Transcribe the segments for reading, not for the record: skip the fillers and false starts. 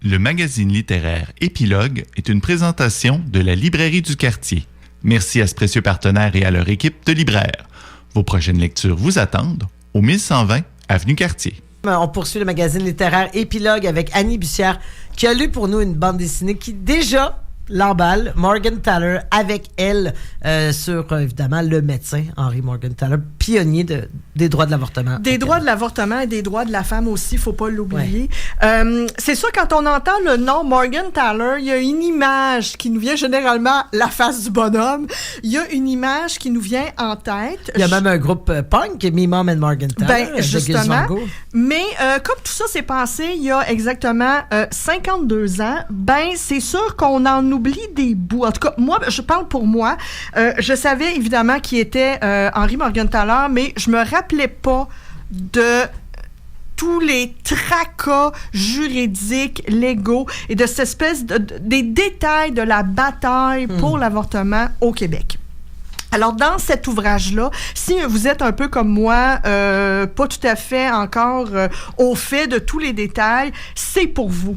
Le magazine littéraire Épilogue est une présentation de la Librairie du Quartier. Merci à ce précieux partenaire et à leur équipe de libraires. Vos prochaines lectures vous attendent au 1120 Avenue Cartier. On poursuit le magazine littéraire Épilogue avec Annie Bussière qui a lu pour nous une bande dessinée qui déjà l'emballe, Morgan Taller, avec elle sur, évidemment, le médecin Henry Morgan Taller, pionnier des droits de l'avortement. Des droits de l'avortement et des droits de la femme aussi, il ne faut pas l'oublier. Ouais. C'est sûr, quand on entend le nom Morgan Taller, il y a une image qui nous vient généralement, la face du bonhomme, il y a une image qui nous vient en tête. Il y a même un groupe punk, Me Mom and Morgan Taller. Ben, justement. Mais comme tout ça s'est passé il y a exactement 52 ans, ben c'est sûr qu'on en oublie des bouts. En tout cas, moi, je parle pour moi. Je savais évidemment qui était Henry Morgan Taller, mais je me rappelais pas de tous les tracas juridiques, légaux et de cette espèce des détails de la bataille pour l'avortement au Québec. Alors, dans cet ouvrage-là, si vous êtes un peu comme moi, pas tout à fait encore au fait de tous les détails, c'est pour vous.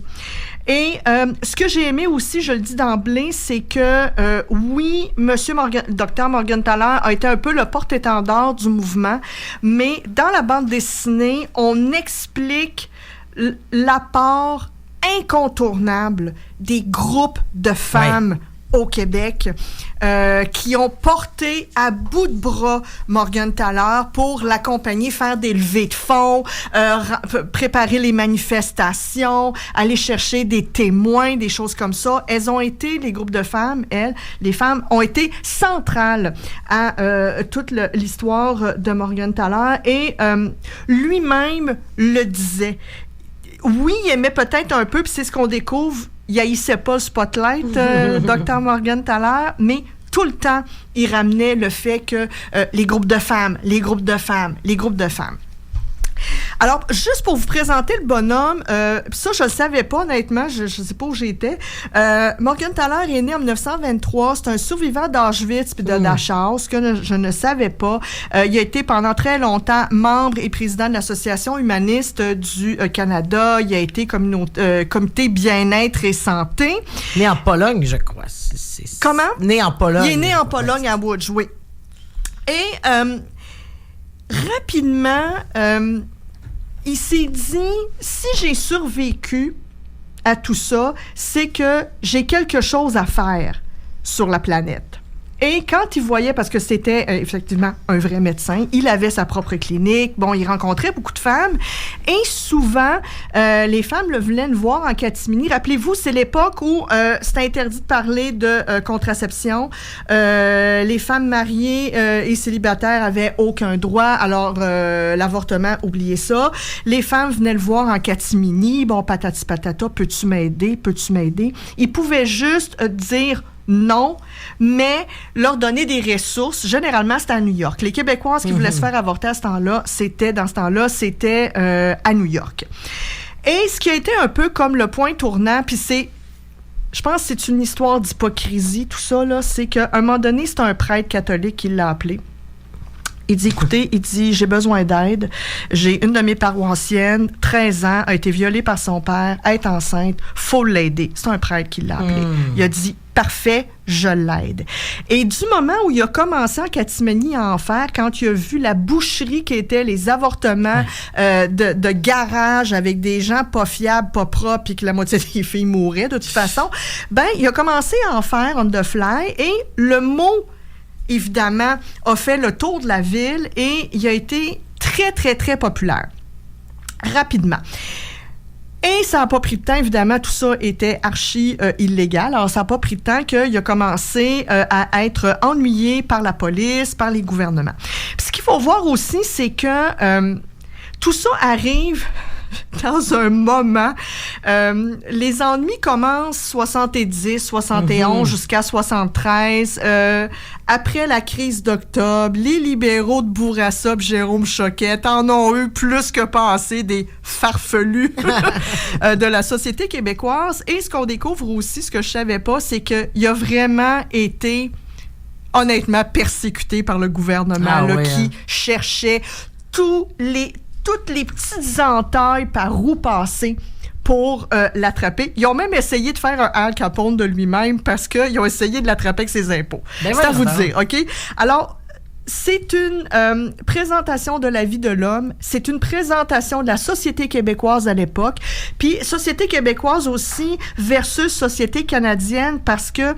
Et ce que j'ai aimé aussi, je le dis d'emblée, c'est que oui, Dr Morgan Taller a été un peu le porte-étendard du mouvement, mais dans la bande dessinée, on explique l'apport incontournable des groupes de femmes au Québec qui ont porté à bout de bras Morgan Taller pour l'accompagner, faire des levées de fonds, préparer les manifestations, aller chercher des témoins, des choses comme ça. Elles ont été, les groupes de femmes, les femmes ont été centrales à toute l'histoire de Morgan Taller et lui-même le disait. Oui, il aimait peut-être un peu, puis c'est ce qu'on découvre, il haïssait pas le spotlight, Dr Morgan Taller, mais tout le temps, il ramenait le fait que les groupes de femmes. Alors, juste pour vous présenter le bonhomme, ça, je le savais pas, honnêtement, je sais pas où j'étais. Morgan Taller est né en 1923, c'est un survivant d'Auschwitz puis de Dachau, ce que je ne savais pas. Il a été pendant très longtemps membre et président de l'Association humaniste du Canada. Il a été comité bien-être et santé. Né en Pologne, je crois. Comment? Né en Pologne. Il est né en Pologne, à Łódź, oui. Et rapidement, il s'est dit, si j'ai survécu à tout ça, c'est que j'ai quelque chose à faire sur la planète. Et quand il voyait, parce que c'était effectivement un vrai médecin, il avait sa propre clinique, bon, il rencontrait beaucoup de femmes, et souvent, les femmes le venaient le voir en catimini. Rappelez-vous, c'est l'époque où c'était interdit de parler de contraception. Les femmes mariées et célibataires avaient aucun droit, alors l'avortement, oubliez ça. Les femmes venaient le voir en catimini, bon, patati patata, peux-tu m'aider? Il pouvait juste dire non, mais leur donner des ressources. Généralement, c'était à New York. Les Québécoises qui voulaient se faire avorter dans ce temps-là, c'était à New York. Et ce qui a été un peu comme le point tournant, puis je pense que c'est une histoire d'hypocrisie, tout ça, là, c'est qu'à un moment donné, c'est un prêtre catholique qui l'a appelé. Il dit, écoutez, j'ai besoin d'aide. J'ai une de mes paroissiennes, 13 ans, a été violée par son père, est enceinte, faut l'aider. C'est un prêtre qui l'a appelé. Il a dit, parfait, je l'aide. Et du moment où il a commencé en catimini à en faire, quand il a vu la boucherie qui était les avortements de garage avec des gens pas fiables, pas propres, puis que la moitié des filles mouraient de toute façon, ben il a commencé à en faire on the fly et le mot évidemment, a fait le tour de la ville et il a été très, très, très populaire. Rapidement. Et ça n'a pas pris de temps, évidemment, tout ça était archi illégal. Alors, ça n'a pas pris de temps qu'il a commencé à être ennuyé par la police, par les gouvernements. Puis, ce qu'il faut voir aussi, c'est que tout ça arrive dans un moment. Les ennuis commencent 70, 71 jusqu'à 73. Après la crise d'octobre, les libéraux de Bourassa et Jérôme Choquette en ont eu plus que passé des farfelus de la société québécoise. Et ce qu'on découvre aussi, ce que je savais pas, c'est qu'il a vraiment été honnêtement persécuté par le gouvernement qui cherchait toutes les petites entailles par où passer pour l'attraper. Ils ont même essayé de faire un Al Capone de lui-même parce qu'ils ont essayé de l'attraper avec ses impôts. Ben c'est à vous voilà. dire, OK? Alors, c'est une présentation de la vie de l'homme. C'est une présentation de la société québécoise à l'époque. Puis, société québécoise aussi versus société canadienne parce que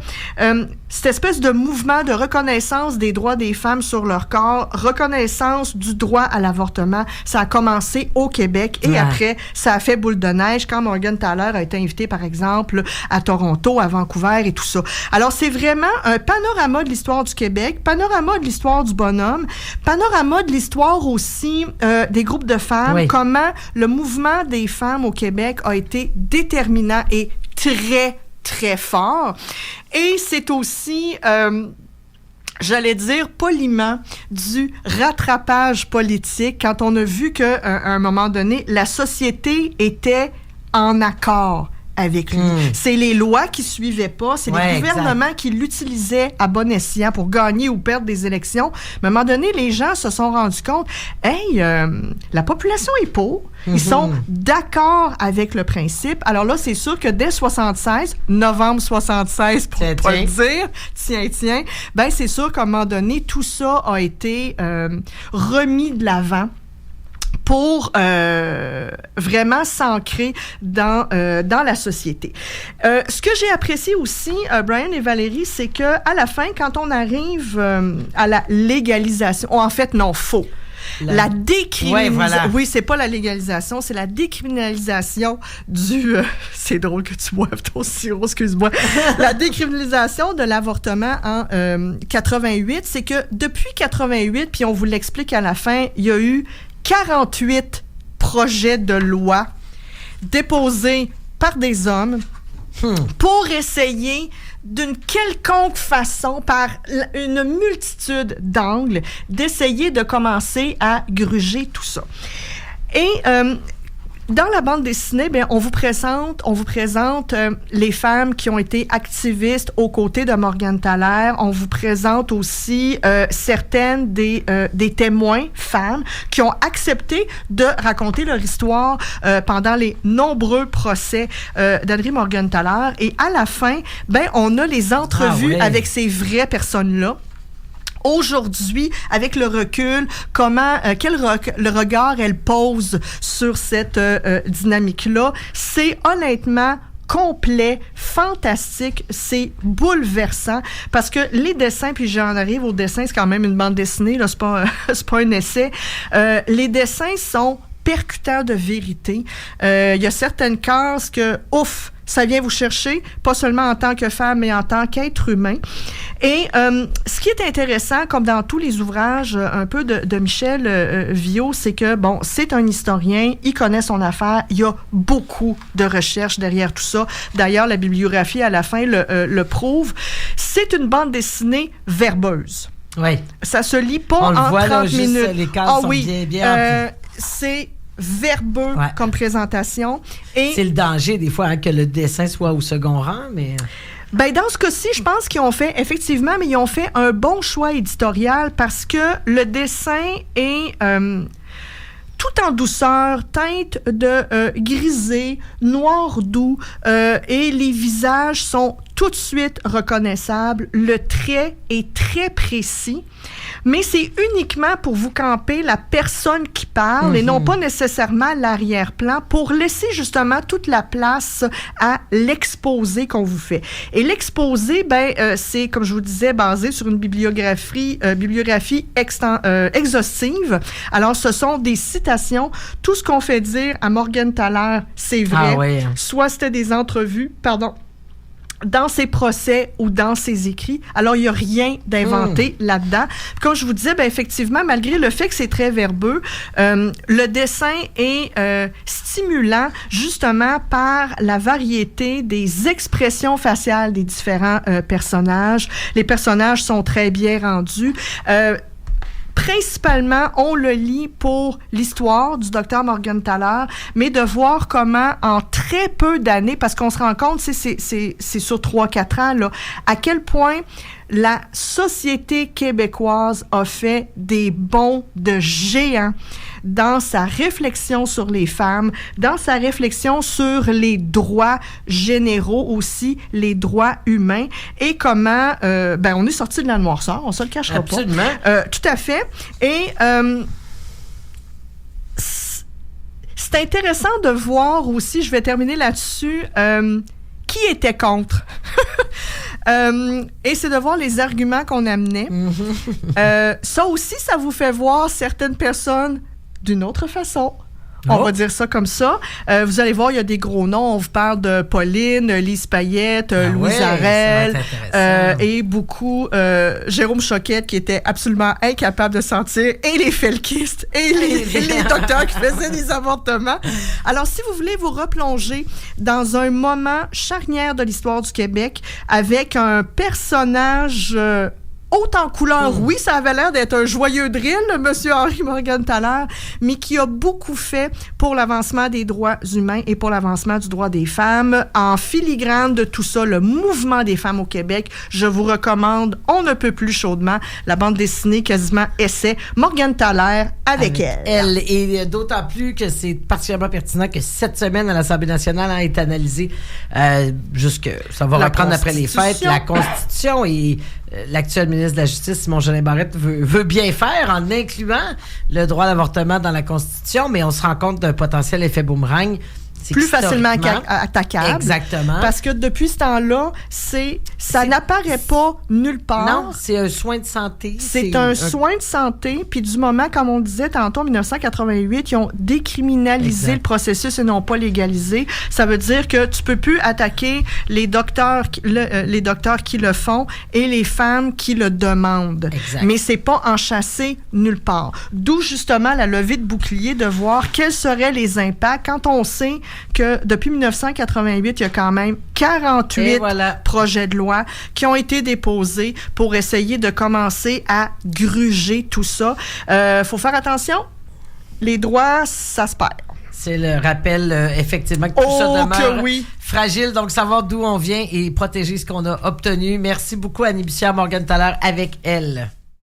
cette espèce de mouvement de reconnaissance des droits des femmes sur leur corps, reconnaissance du droit à l'avortement, ça a commencé au Québec et après, ça a fait boule de neige quand Morgan Taller a été invité, par exemple, à Toronto, à Vancouver et tout ça. Alors, c'est vraiment un panorama de l'histoire du Québec, panorama de l'histoire du bonhomme, panorama de l'histoire aussi des groupes de femmes, comment le mouvement des femmes au Québec a été déterminant et très fort. Et c'est aussi, j'allais dire poliment, du rattrapage politique quand on a vu qu'à un moment donné, la société était en accord avec lui. C'est les lois qui suivaient pas, c'est les gouvernements qui l'utilisaient à bon escient pour gagner ou perdre des élections. À un moment donné, les gens se sont rendus compte, la population est pour, ils sont d'accord avec le principe. Alors là, c'est sûr que dès 76, novembre 76 pour pas le dire, tiens, ben c'est sûr qu'à un moment donné, tout ça a été remis de l'avant pour vraiment s'ancrer dans la société. Ce que j'ai apprécié aussi, Brian et Valérie, c'est que à la fin, quand on arrive à la légalisation, en fait, non, faux. La décriminalisation. Oui, c'est pas la légalisation, c'est la décriminalisation du... c'est drôle que tu boives ton sirop, excuse-moi. La décriminalisation de l'avortement en 88, c'est que depuis 88, puis on vous l'explique à la fin, il y a eu 48 projets de loi déposés par des hommes pour essayer d'une quelconque façon, par une multitude d'angles, d'essayer de commencer à gruger tout ça. Et dans la bande dessinée, bien, on vous présente les femmes qui ont été activistes aux côtés de Morgan Taller. On vous présente aussi certaines des témoins femmes qui ont accepté de raconter leur histoire pendant les nombreux procès d'Henry Morgan Taller. Et à la fin, ben, on a les entrevues avec ces vraies personnes-là. Aujourd'hui, avec le recul, le regard elle pose sur cette dynamique-là, c'est honnêtement complet, fantastique, c'est bouleversant parce que les dessins, puis j'en arrive aux dessins, c'est quand même une bande dessinée, là, c'est pas un essai. Les dessins sont percutants de vérité. Il y a certaines cases que, ouf, ça vient vous chercher, pas seulement en tant que femme, mais en tant qu'être humain. Et ce qui est intéressant, comme dans tous les ouvrages un peu de Michel Viau, c'est que, bon, c'est un historien, il connaît son affaire, il y a beaucoup de recherches derrière tout ça. D'ailleurs, la bibliographie, à la fin, le prouve. C'est une bande dessinée verbeuse. Oui. Ça se lit pas on en le voit, 30 là, minutes. Juste, les cases sont bien c'est verbeux comme présentation. Et c'est le danger, des fois, que le dessin soit au second rang, mais... Ben, dans ce cas-ci, je pense qu'ils ont fait, effectivement, mais ils ont fait un bon choix éditorial parce que le dessin est tout en douceur, teinte de grisé, noir doux, et les visages sont tout de suite reconnaissables. Le trait est très précis, mais c'est uniquement pour vous camper la personne qui parle et non pas nécessairement l'arrière-plan pour laisser justement toute la place à l'exposé qu'on vous fait. Et l'exposé, ben, c'est, comme je vous disais, basé sur une bibliographie exhaustive. Alors, ce sont des citations. Tout ce qu'on fait dire à Morgan Taller, c'est vrai. Ah ouais. Soit c'était des entrevues, dans ses procès ou dans ses écrits. Alors, il n'y a rien d'inventé là-dedans. Comme je vous disais, ben, effectivement, malgré le fait que c'est très verbeux, le dessin est stimulant justement par la variété des expressions faciales des différents personnages. Les personnages sont très bien rendus. Principalement, on le lit pour l'histoire du docteur Morgan Taller, mais de voir comment, en très peu d'années, parce qu'on se rend compte, c'est sur 3-4 ans, là, à quel point la société québécoise a fait des bonds de géants dans sa réflexion sur les femmes, dans sa réflexion sur les droits généraux aussi, les droits humains, et comment on est sorti de la noirceur, on se le cachera Absolument. pas. Tout à fait. Et c'est intéressant de voir aussi, je vais terminer là-dessus, qui était contre. Et c'est de voir les arguments qu'on amenait. Ça aussi, ça vous fait voir certaines personnes d'une autre façon. On va dire ça comme ça. Vous allez voir, il y a des gros noms. On vous parle de Pauline, Lise Payette, Louise Arel, et beaucoup Jérôme Choquette, qui était absolument incapable de sentir, et les felkistes, et les docteurs qui faisaient des avortements. Alors, si vous voulez vous replonger dans un moment charnière de l'histoire du Québec, avec un personnage... haute en couleur, oui, ça avait l'air d'être un joyeux drill, M. Henri Morgentaler, mais qui a beaucoup fait pour l'avancement des droits humains et pour l'avancement du droit des femmes. En filigrane de tout ça, le mouvement des femmes au Québec, je vous recommande, on ne peut plus chaudement, la bande dessinée quasiment essai, Morgentaler avec elle. Et d'autant plus que c'est particulièrement pertinent que cette semaine à l'Assemblée nationale est analysée, jusque ça va reprendre après les fêtes, la Constitution, et l'actuel ministre de la Justice, Simon Jolin Barrette, veut bien faire en incluant le droit d'avortement dans la Constitution, mais on se rend compte d'un potentiel effet boomerang. Plus facilement attaquable. Exactement. Parce que depuis ce temps-là, ça n'apparaît pas nulle part. Non, c'est un soin de santé. C'est un soin de santé. Puis du moment, comme on le disait tantôt, en 1988, ils ont décriminalisé le processus et non pas légalisé. Ça veut dire que tu peux plus attaquer les docteurs qui le font et les femmes qui le demandent. Exact. Mais c'est pas enchâssé nulle part. D'où justement la levée de bouclier, de voir quels seraient les impacts quand on sait que depuis 1988, il y a quand même 48 projets de loi qui ont été déposés pour essayer de commencer à gruger tout ça. Faut faire attention, les droits, ça se perd. C'est le rappel, effectivement, que tout ça demeure fragile. Donc, savoir d'où on vient et protéger ce qu'on a obtenu. Merci beaucoup, Annie Bussière, Morgentaler avec elle.